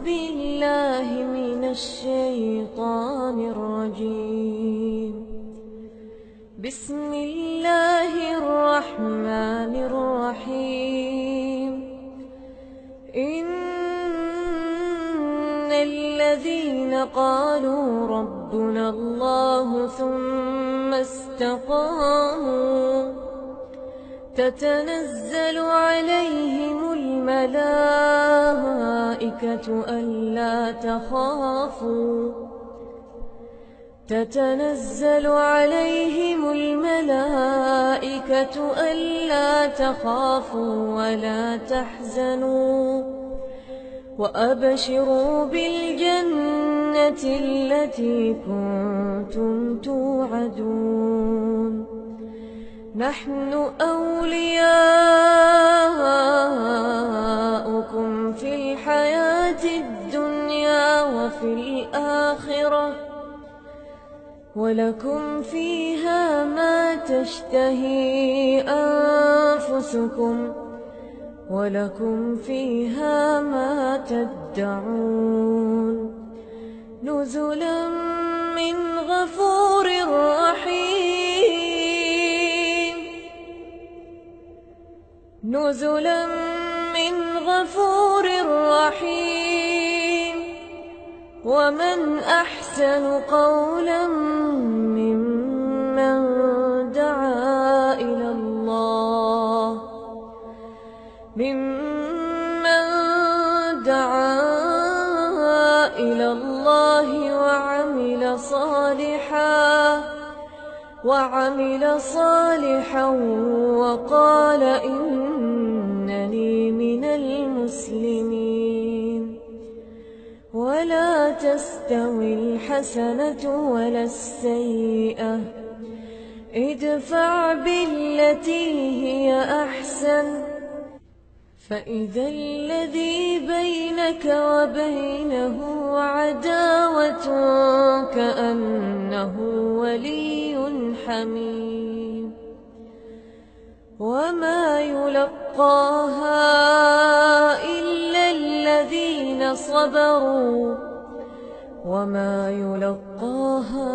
بالله من الشيطان الرجيم. بسم الله الرحمن الرحيم. إن الذين قالوا ربنا الله ثم استقاموا تتنزل عليهم الملائكة ألا تخافوا ولا تحزنوا وأبشروا بالجنة التي كنتم توعدون. نحن أولياؤكم في الحياة الدنيا وفي الآخرة ولكم فيها ما تشتهي أنفسكم ولكم فيها ما تدعون. نزلا من غفور رحيم. نزلا من غفور رحيم. ومن أحسن قولا ممن دعا إلى الله وعمل صالحا وقال إنني من المسلمين. ولا تستوي الحسنة ولا السيئة، ادفع بالتي هي أحسن فإذا الذي بينك وبينه عداوة كأنه ولي حميم. وما يلقاها إلا الذين صبروا وما يلقاها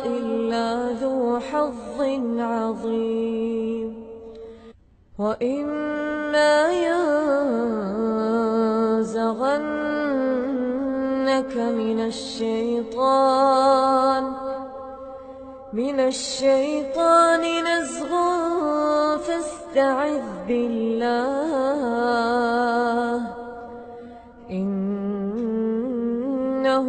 إلا ذو حظ عظيم. وإما ينزغنك من الشيطان نزغ فاستعذ بالله إنه